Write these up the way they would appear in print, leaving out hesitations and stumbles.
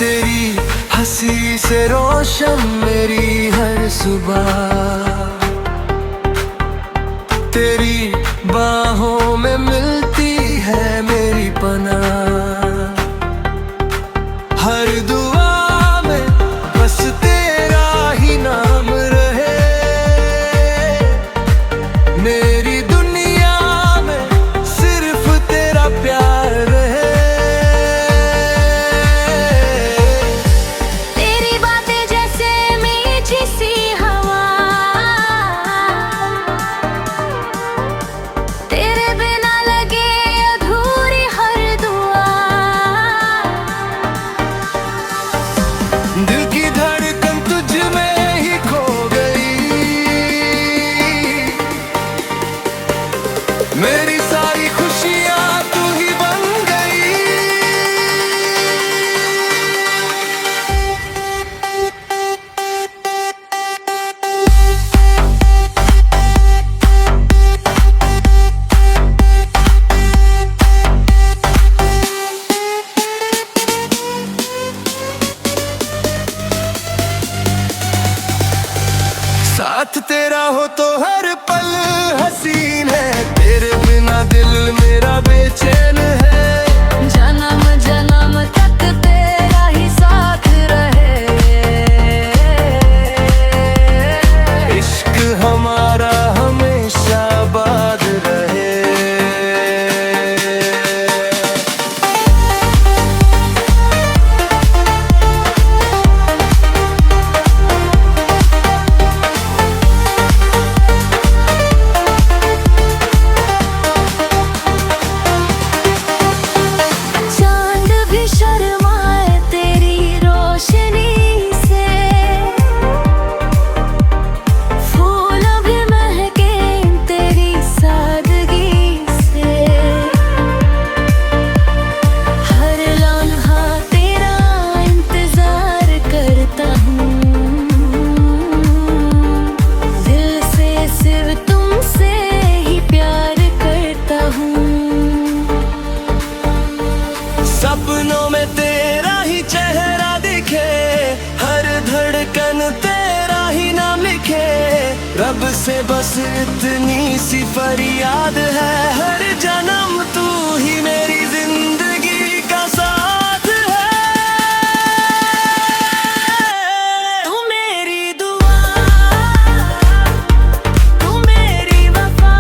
तेरी हंसी से रोशन मेरी हर सुबह, तेरी बाहों में मिलती है मेरी पनाह। हर दुआ में बस तेरा ही नाम रहे, मेरी दुनिया में सिर्फ तेरा प्यार रहे। तेरी बातें जैसे मीठी सी हवा, तेरे बिना लगे अधूरी हर दुआ। दिल की धड़कन तुझ में ही खो गई, मेरी सारी खुशियाँ तू ही बन गई। साथ तेरा हो तो हर पल हसीन है, तेरे बिना दिल मेरा बेचैन है। जन्म जन्म तक तेरा ही साथ रहे, इश्क हमारा हमेशा आबाद रहे। चांद भी शर्माए तेरी रोशनी से, फूल भी महके तेरी सादगी से। हर लम्हा तेरा इंतजार करता हूँ, दिल से सिर्फ तुमसे ही प्यार करता हूँ। सपनों में तेरा ही चेहरा दिखे, हर धड़कन तेरा ही नाम लिखे। रब से बस इतनी सी फरियाद है, हर जन्म तू ही मेरी जिंदगी का साथ है। तू मेरी दुआ, तू मेरी वफा,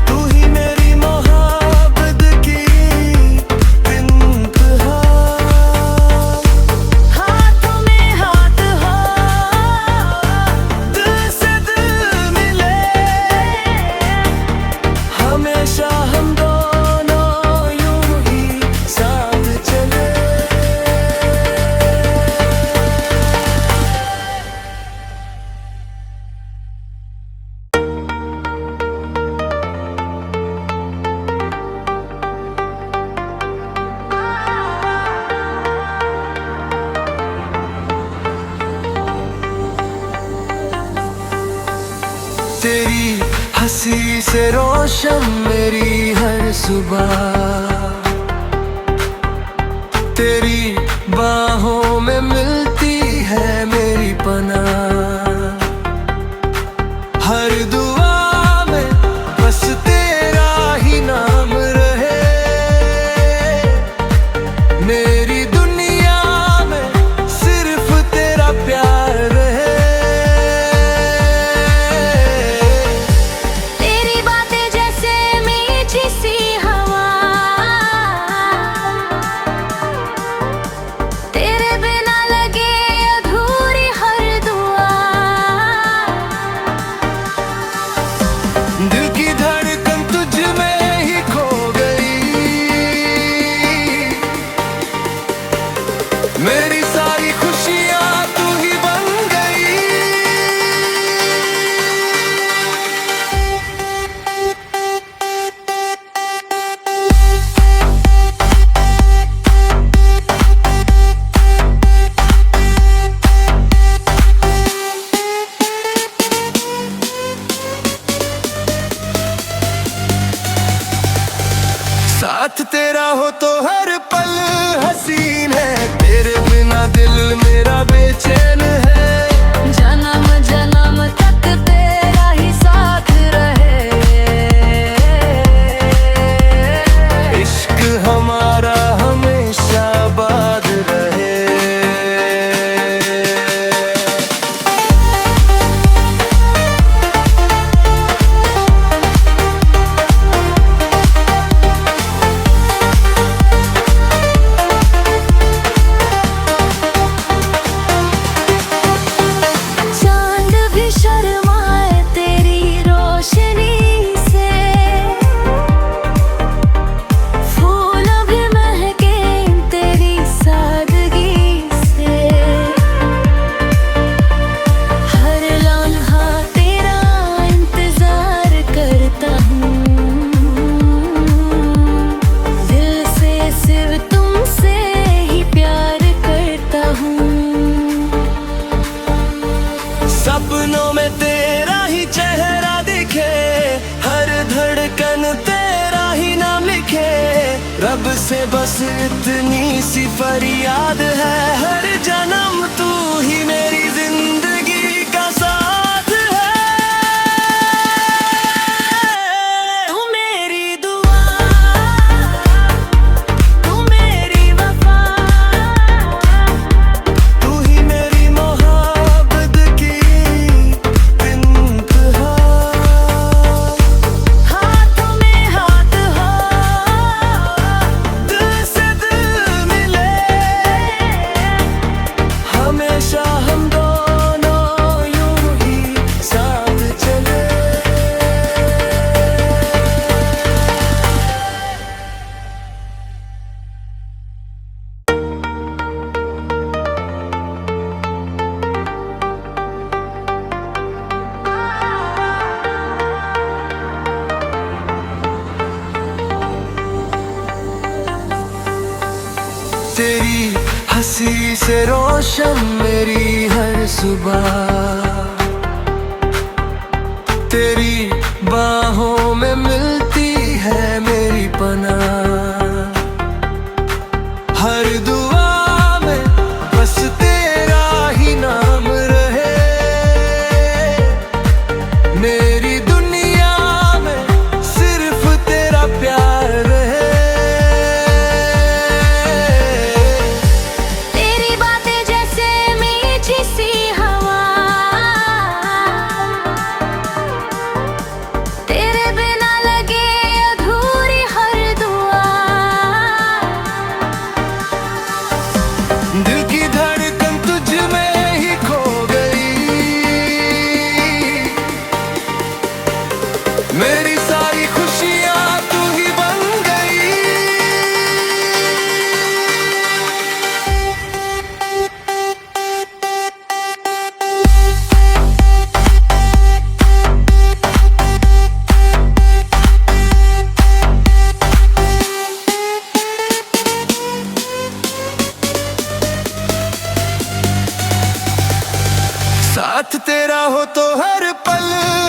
तू ही मेरी मोहब्बत की इंतहा। हाथों में हाथ हो, दिल से दिल मिले, हमेशा हम दोनों यूं ही साथ चले। तेरी हंसी से रोशन मेरी हर सुबह, तेरी बाहों में मिलती है मेरी पनाह। हर दुआ में बस तेरा ही नाम रहे, मेरी दुनिया में सिर्फ तेरा प्यार रहे। तेरी बातें जैसे मीठी सी हवा, तेरे बिना लगे अधूरी हर दुआ। दिल की धड़कन तुझ में ही खो गई, मेरी सारी खुशियाँ तू ही बन गई। साथ तेरा हो तो हर पल हसीन सी फरियाद है, हर जन्म तू ही मेरी जिंदगी का साथ है। तू मेरी दुआ, तू मेरी वफा, तू ही मेरी मोहब्बत की इंतहा। हाथों में हाथ हो, दिल से दिल मिले, हमेशा हम दोनों यूं ही साथ चले। तेरी हंसी से रोशन मेरी हर सुबह, तेरी बाहों में मिलती है मेरी पनाह। हर दुआ में बस तेरा ही नाम रहे, मेरी दुनिया में सिर्फ तेरा प्यार रहे। तेरी बातें जैसे मीठी सी हवा, तेरे बिना लगे अधूरी हर दुआ। दिल की धड़कन तुझ में ही खो गई, मेरी सारी खुशियां तू ही बन गई। साथ तेरा हो तो हर पल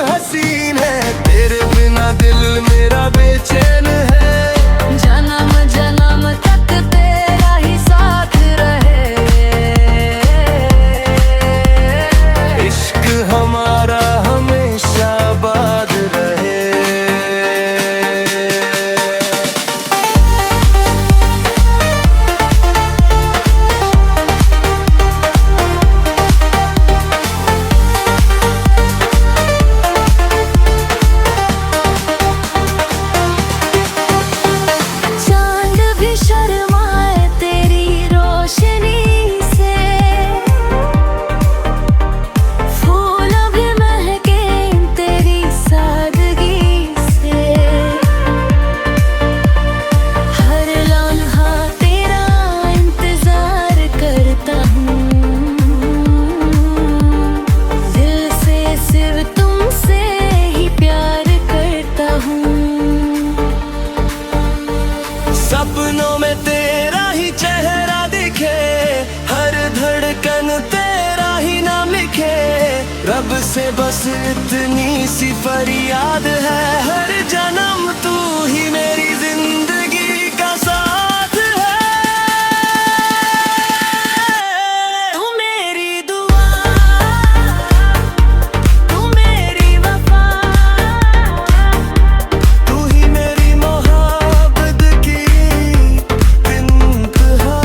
हसीन है, तेरे बिना दिल मेरा बेचैन है। जन्म जन्म तक तेरा ही साथ रहे, इश्क हमारा हमेशा आबाद रहे। चांद भी शर्माए तेरी रोशनी से, फूल भी महके तेरी सादगी से। हर लम्हा तेरा इंतजार करता हूँ, दिल से सिर्फ तुमसे ही प्यार करता हूँ। सपनों में तेरा ही चेहरा दिखे, हर धड़कन तेरा ही नाम लिखे। रब से बस इतनी सी फरियाद है, हर जन्म तू ही मेरी जिंदगी का साथ है। तू मेरी दुआ, तू मेरी वफा, तू ही मेरी मोहब्बत की इंतहा।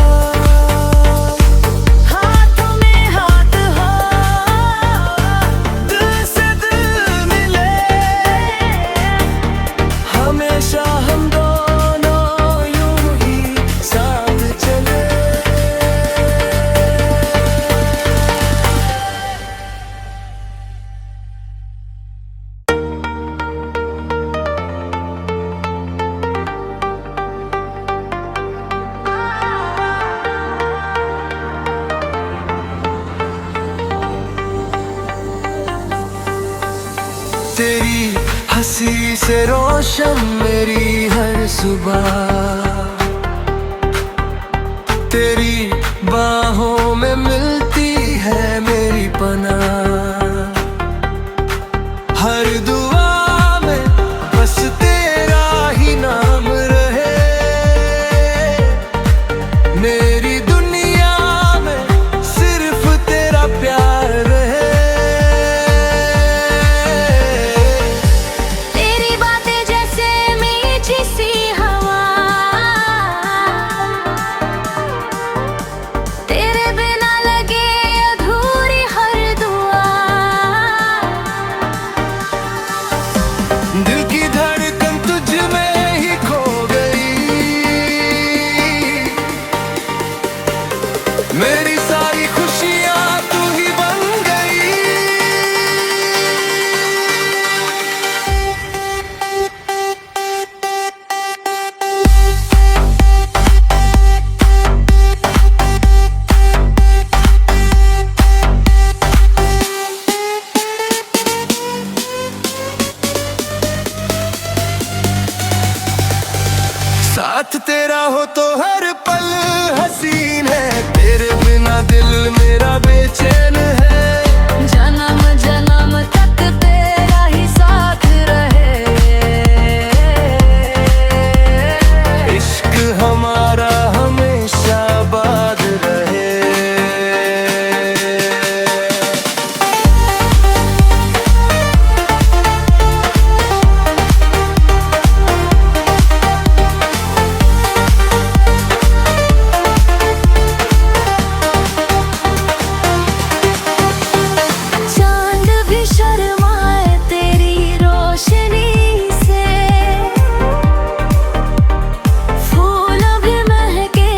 हाथों में हाथ हो, दिल से दिल मिले, हमेशा हम दोनों यूं ही साथ चले। तेरी हंसी से रोशन मेरी हर सुबह, तेरी बाहों में मिलती है मेरी पनाह। हर दुआ में बस तेरा ही नाम रहे, मेरी मेरी सारी खुशियां तू ही बन गई। साथ तेरा हो तो हर पल हसीन है, तेरे बिना दिल मेरा बेचैन है। जन्म जन्म तक तेरा ही साथ रहे, इश्क हमारा हमेशा आबाद रहे। चांद भी शर्माए तेरी रोशनी से, फूल भी महके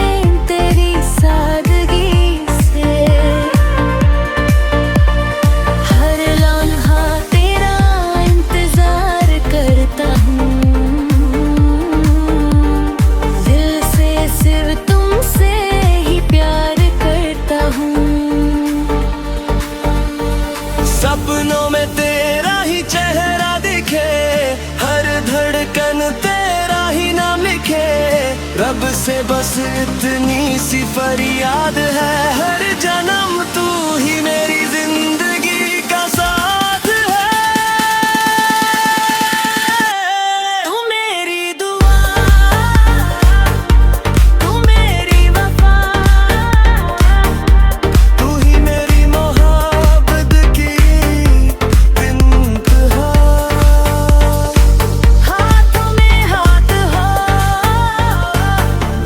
तेरी सादगी से। हर लम्हा तेरा इंतजार करता हूँ, दिल से सिर्फ तुमसे ही प्यार करता हूँ। सपनों में तेरा ही चेहरा दिखे, हर धड़कन तेरा ही नाम लिखे। रब से बस इतनी सी फरियाद है, हर जन्म तू ही मेरी जिंदगी का साथ है। तू मेरी दुआ, तू मेरी वफा, तू ही मेरी मोहब्बत की इंतहा। हाथों में हाथ हो,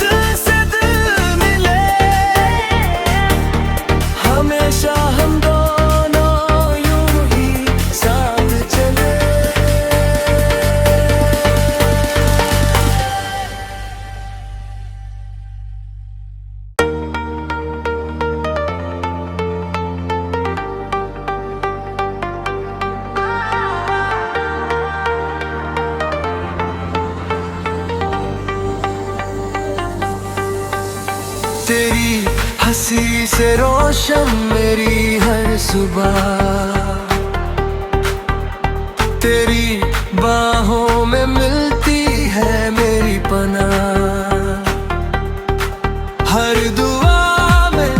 दिल से दिल मिले, हमेशा हम दोनों यूं ही साथ चले। तेरी हंसी से रोशन मेरी हर सुबह, तेरी बाहों में मिलती है मेरी पनाह। हर दुआ में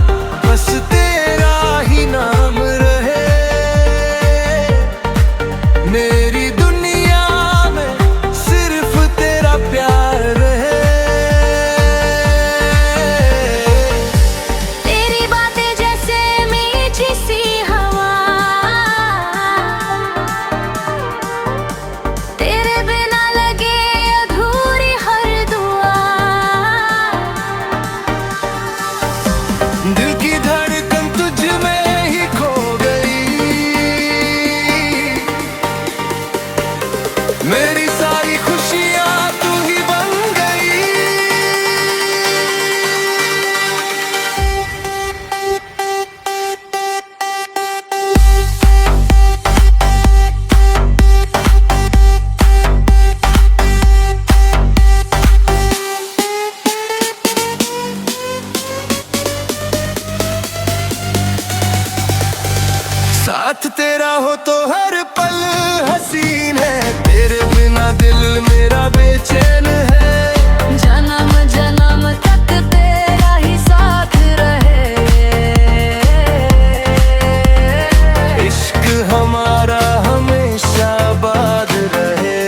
बस तेरा ही नाम रहे, मेरी दुनिया में सिर्फ तेरा प्यार रहे। तेरी बातें जैसे मीठी सी हवा, तेरे बिना लगे अधूरी हर दुआ। दिल की धड़कन तुझ में ही खो गई, मेरी सारी खुशियां तू ही बन गई। साथ तेरा हो तो हर पल हसीन है, तेरे बिना दिल मेरा बेचैन है। जन्म जन्म तक तेरा ही साथ रहे, इश्क हमारा हमेशा आबाद रहे।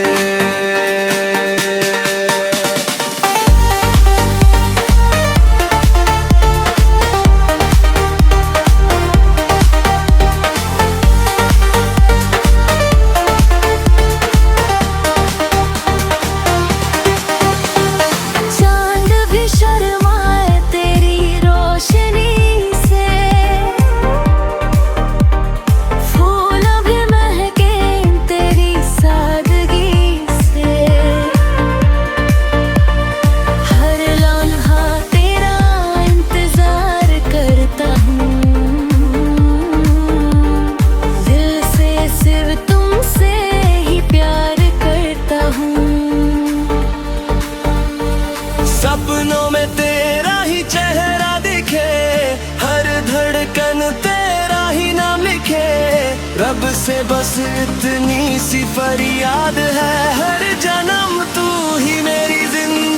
से बस इतनी सी फरियाद है, हर जन्म तू ही मेरी जिंदगी